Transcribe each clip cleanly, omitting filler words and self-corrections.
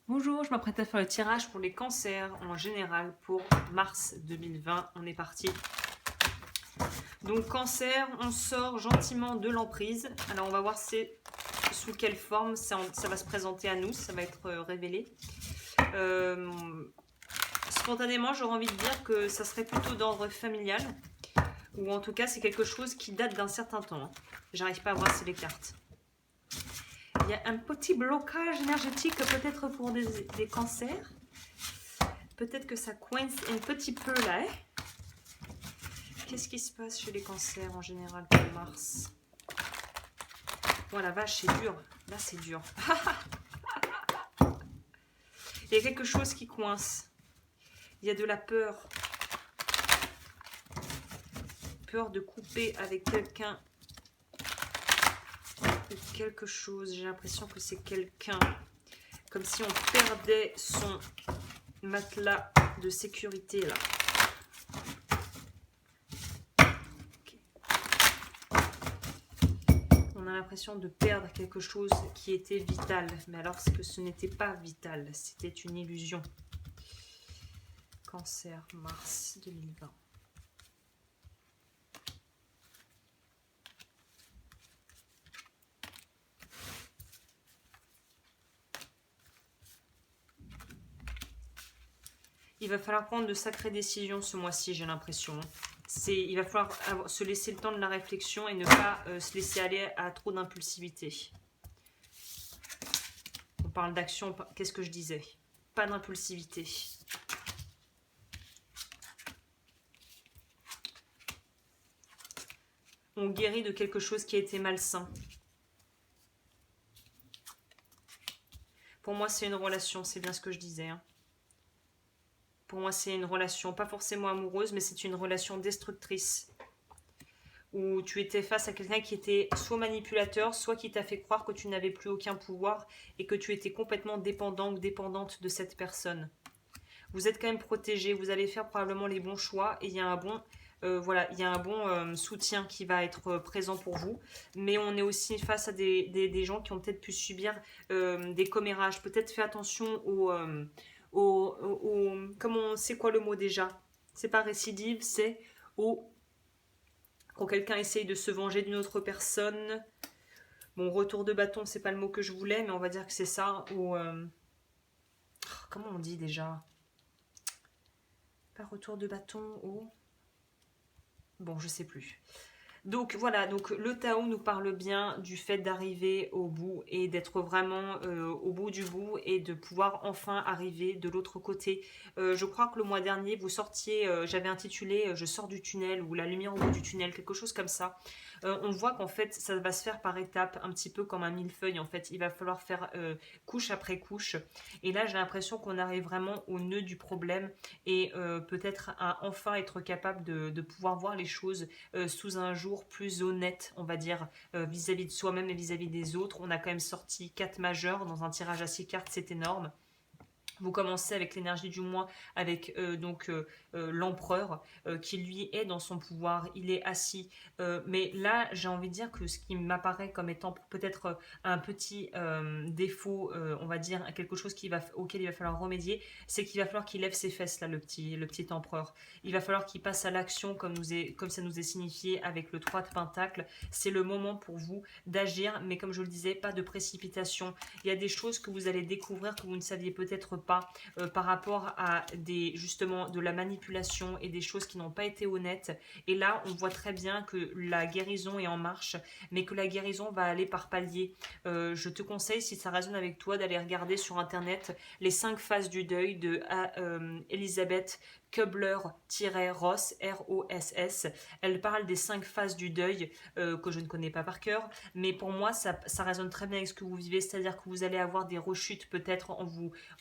Bonjour, je m'apprête à faire le tirage pour les cancers en général pour mars 2020. On est parti. Donc cancer, on sort gentiment de l'emprise. Alors on va voir sous quelle forme ça va se présenter à nous, ça va être révélé. Euh, Spontanément, j'aurais envie de dire que ça serait plutôt d'ordre familial, ou en tout cas c'est quelque chose qui date d'un certain temps. J'arrive pas à voir les cartes. Il y a un petit blocage énergétique peut-être pour des cancers. Peut-être que ça coince un petit peu là. Qu'est-ce qui se passe chez les cancers en général pour mars? Oh la vache, c'est dur. Là, c'est dur. Il y a quelque chose qui coince. Il y a de la peur. Peur de couper avec quelqu'un ou quelque chose. J'ai l'impression que c'est quelqu'un. Comme si on perdait son matelas de sécurité là. On a l'impression de perdre quelque chose qui était vital. Mais alors que ce n'était pas vital. C'était une illusion. Cancer, mars 2020. Il va falloir prendre de sacrées décisions ce mois-ci, j'ai l'impression. Il va falloir se laisser le temps de la réflexion et ne pas se laisser aller à trop d'impulsivité. On parle d'action, qu'est-ce que je disais? Pas d'impulsivité. On guérit de quelque chose qui a été malsain. Pour moi, c'est une relation, c'est bien ce que je disais. Pour moi, c'est une relation, pas forcément amoureuse, mais c'est une relation destructrice. Où tu étais face à quelqu'un qui était soit manipulateur, soit qui t'a fait croire que tu n'avais plus aucun pouvoir et que tu étais complètement dépendant ou dépendante de cette personne. Vous êtes quand même protégé, vous allez faire probablement les bons choix et il y a un bon il y a un bon soutien qui va être présent pour vous. Mais on est aussi face à des gens qui ont peut-être pu subir des commérages. Peut-être fait attention comment c'est quoi le mot déjà? C'est pas récidive, c'est au quand quelqu'un essaye de se venger d'une autre personne. Bon, retour de bâton, c'est pas le mot que je voulais, mais on va dire que c'est ça. Ou comment on dit déjà? Pas retour de bâton, ou bon, je sais plus. Donc voilà, donc le Tao nous parle bien du fait d'arriver au bout et d'être vraiment au bout du bout et de pouvoir enfin arriver de l'autre côté. Je crois que le mois dernier, vous sortiez, j'avais intitulé Je sors du tunnel ou La lumière au bout du tunnel, quelque chose comme ça. On voit qu'en fait, ça va se faire par étapes, un petit peu comme un millefeuille en fait. Il va falloir faire couche après couche. Et là, j'ai l'impression qu'on arrive vraiment au nœud du problème et peut-être à enfin être capable de pouvoir voir les choses sous un jour plus honnête, on va dire, vis-à-vis de soi-même et vis-à-vis des autres. On a quand même sorti 4 majeurs dans un tirage à 6 cartes, c'est énorme. Vous commencez avec l'énergie du mois, avec l'empereur qui lui est dans son pouvoir, il est assis. Mais là, j'ai envie de dire que ce qui m'apparaît comme étant peut-être un petit défaut, on va dire quelque chose auquel il va falloir remédier, c'est qu'il va falloir qu'il lève ses fesses là, le petit empereur. Il va falloir qu'il passe à l'action comme ça nous est signifié avec le 3 de Pentacle. C'est le moment pour vous d'agir, mais comme je le disais, pas de précipitation. Il y a des choses que vous allez découvrir que vous ne saviez peut-être pas par rapport à justement de la manipulation et des choses qui n'ont pas été honnêtes. Et là, on voit très bien que la guérison est en marche, mais que la guérison va aller par paliers. Je te conseille, si ça résonne avec toi, d'aller regarder sur internet les 5 phases du deuil de Elisabeth Kubler-Ross, R-O-S-S. Elle parle des 5 phases du deuil que je ne connais pas par cœur, mais pour moi, ça résonne très bien avec ce que vous vivez, c'est-à-dire que vous allez avoir des rechutes peut-être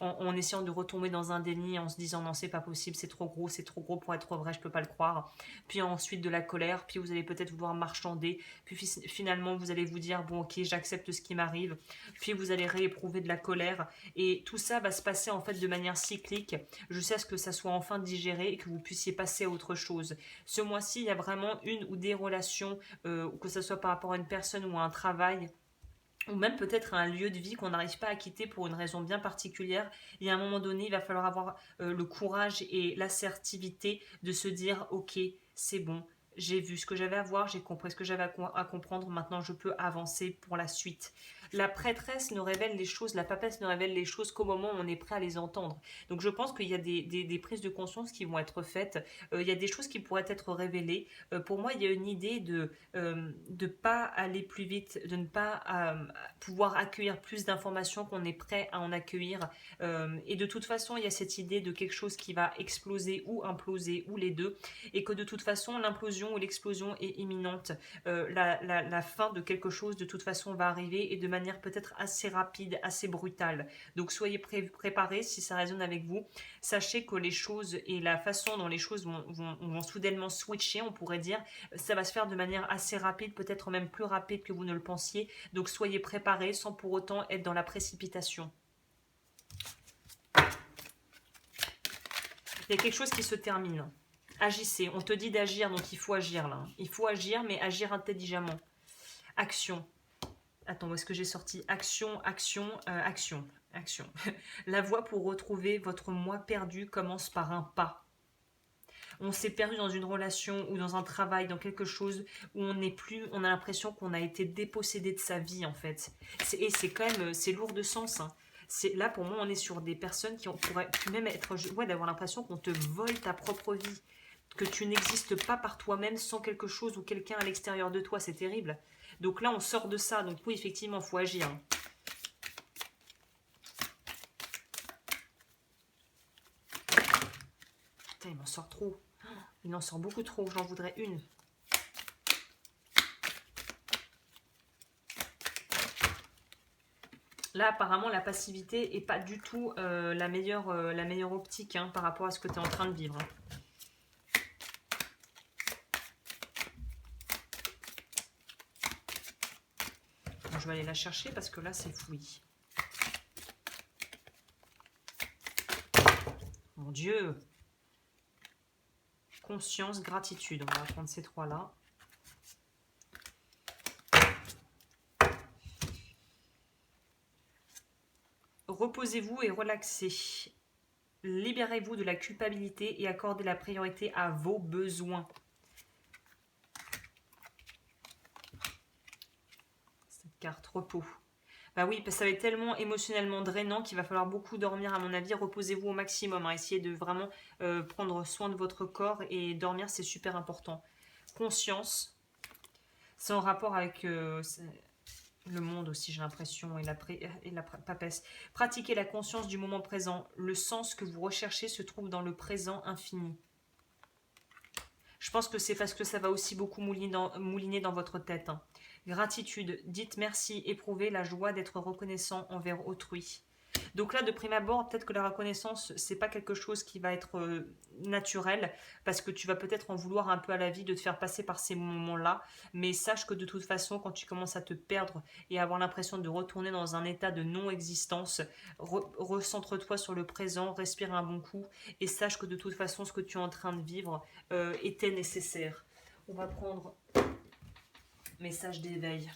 en essayant de retomber dans un déni, en se disant non, c'est pas possible, c'est trop gros pour être vrai, je peux pas le croire. Puis ensuite de la colère, puis vous allez peut-être vouloir marchander, puis finalement vous allez vous dire bon ok, j'accepte ce qui m'arrive, puis vous allez rééprouver de la colère, et tout ça va se passer en fait de manière cyclique, jusqu'à ce que ça soit enfin digéré et que vous puissiez passer à autre chose. Ce mois-ci, il y a vraiment une ou des relations, que ce soit par rapport à une personne ou à un travail, ou même peut-être un lieu de vie qu'on n'arrive pas à quitter pour une raison bien particulière. Et à un moment donné, il va falloir avoir le courage et l'assertivité de se dire, ok, c'est bon, j'ai vu ce que j'avais à voir, j'ai compris ce que j'avais à comprendre, maintenant je peux avancer pour la suite. La prêtresse ne révèle les choses, la papesse ne révèle les choses qu'au moment où on est prêt à les entendre. Donc je pense qu'il y a des prises de conscience qui vont être faites, il y a des choses qui pourraient être révélées. Pour moi, il y a une idée de ne pas aller plus vite, de ne pas pouvoir accueillir plus d'informations qu'on est prêt à en accueillir. Et de toute façon, il y a cette idée de quelque chose qui va exploser ou imploser, ou les deux, et que de toute façon, l'implosion ou l'explosion est imminente. La fin de quelque chose, de toute façon, va arriver, et de manière peut-être assez rapide, assez brutale. Donc soyez préparés si ça résonne avec vous. Sachez que les choses et la façon dont les choses vont soudainement switcher, on pourrait dire, ça va se faire de manière assez rapide, peut-être même plus rapide que vous ne le pensiez. Donc soyez préparés sans pour autant être dans la précipitation. Il y a quelque chose qui se termine. Agissez. On te dit d'agir, donc il faut agir là. Il faut agir, mais agir intelligemment. Action. Attends, où est-ce que j'ai sorti? Action, action, action, action. La voie pour retrouver votre moi perdu commence par un pas. On s'est perdu dans une relation ou dans un travail, dans quelque chose où on n'est plus, on a l'impression qu'on a été dépossédé de sa vie en fait. Et c'est quand même, c'est lourd de sens. Hein. Là pour moi on est sur des personnes qui pourraient même être, ouais, d'avoir l'impression qu'on te vole ta propre vie, que tu n'existes pas par toi-même sans quelque chose ou quelqu'un à l'extérieur de toi, c'est terrible. Donc là on sort de ça, donc oui effectivement il faut agir. Putain il m'en sort trop. Il en sort beaucoup trop, j'en voudrais une. Là, apparemment, la passivité n'est pas du tout la meilleure optique hein, par rapport à ce que tu es en train de vivre. Bon, je vais aller la chercher parce que là, c'est fouillis. Mon Dieu! Conscience, gratitude. On va prendre ces trois-là. Reposez-vous et relaxez. Libérez-vous de la culpabilité et accordez la priorité à vos besoins. Cette carte, repos. Bah oui, parce que ça va être tellement émotionnellement drainant qu'il va falloir beaucoup dormir à mon avis. Reposez-vous au maximum. Hein. Essayez de vraiment prendre soin de votre corps et dormir, c'est super important. Conscience, c'est en rapport avec le monde aussi, j'ai l'impression, et la papesse. Pratiquez la conscience du moment présent. Le sens que vous recherchez se trouve dans le présent infini. Je pense que c'est parce que ça va aussi beaucoup mouliner dans votre tête. Hein. Gratitude, dites merci, éprouvez la joie d'être reconnaissant envers autrui. Donc là, de prime abord, peut-être que la reconnaissance, c'est pas quelque chose qui va être naturel, parce que tu vas peut-être en vouloir un peu à la vie de te faire passer par ces moments-là, mais sache que de toute façon, quand tu commences à te perdre et à avoir l'impression de retourner dans un état de non-existence, recentre-toi sur le présent, respire un bon coup, et sache que de toute façon, ce que tu es en train de vivre était nécessaire. On va prendre message d'éveil.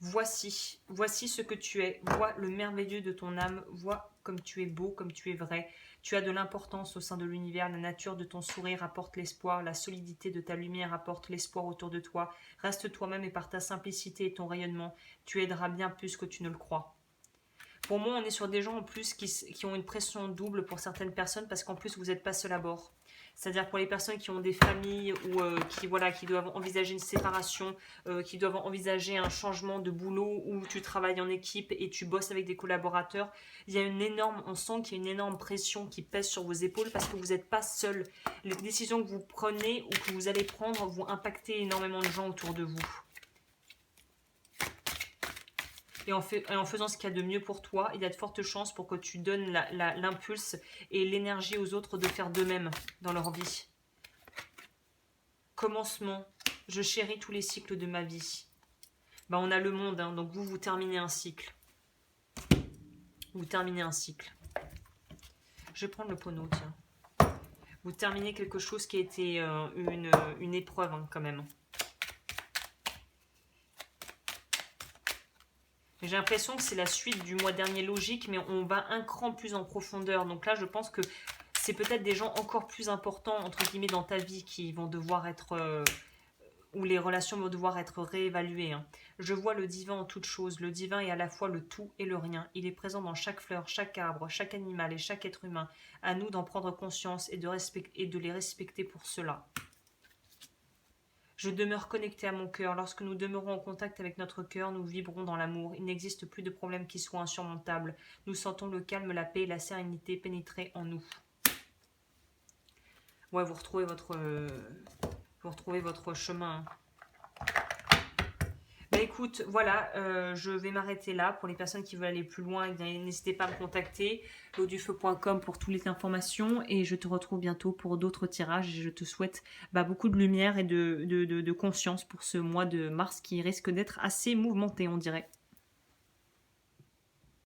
Voici ce que tu es. Vois le merveilleux de ton âme. Vois comme tu es beau, comme tu es vrai. Tu as de l'importance au sein de l'univers. La nature de ton sourire apporte l'espoir. La solidité de ta lumière apporte l'espoir autour de toi. Reste toi-même et par ta simplicité et ton rayonnement, tu aideras bien plus que tu ne le crois. Pour moi, on est sur des gens en plus qui ont une pression double pour certaines personnes parce qu'en plus, vous n'êtes pas seul à bord. C'est-à-dire pour les personnes qui ont des familles ou qui doivent envisager une séparation, qui doivent envisager un changement de boulot où tu travailles en équipe et tu bosses avec des collaborateurs, on sent qu'il y a une énorme pression qui pèse sur vos épaules parce que vous n'êtes pas seul. Les décisions que vous prenez ou que vous allez prendre vont impacter énormément de gens autour de vous. Et en faisant ce qu'il y a de mieux pour toi, il y a de fortes chances pour que tu donnes l'impulse et l'énergie aux autres de faire de même dans leur vie. Commencement. Je chéris tous les cycles de ma vie. Ben, on a le monde, hein, donc vous terminez un cycle. Vous terminez un cycle. Je vais prendre le Pono, tiens. Vous terminez quelque chose qui a été une épreuve hein, quand même. J'ai l'impression que c'est la suite du mois dernier logique, mais on va un cran plus en profondeur. Donc là, je pense que c'est peut-être des gens encore plus importants, entre guillemets, dans ta vie qui vont devoir être... où les relations vont devoir être réévaluées. Hein. Je vois le divin en toute chose. Le divin est à la fois le tout et le rien. Il est présent dans chaque fleur, chaque arbre, chaque animal et chaque être humain. À nous d'en prendre conscience et de les respecter pour cela. Je demeure connecté à mon cœur. Lorsque nous demeurons en contact avec notre cœur, nous vibrons dans l'amour. Il n'existe plus de problème qui soit insurmontable. Nous sentons le calme, la paix et la sérénité pénétrer en nous. Ouais, vous retrouvez votre chemin. Bah écoute, voilà, je vais m'arrêter là. Pour les personnes qui veulent aller plus loin, n'hésitez pas à me contacter. L'eaudufeu.com pour toutes les informations. Et je te retrouve bientôt pour d'autres tirages. Et je te souhaite beaucoup de lumière et de conscience pour ce mois de mars qui risque d'être assez mouvementé, on dirait.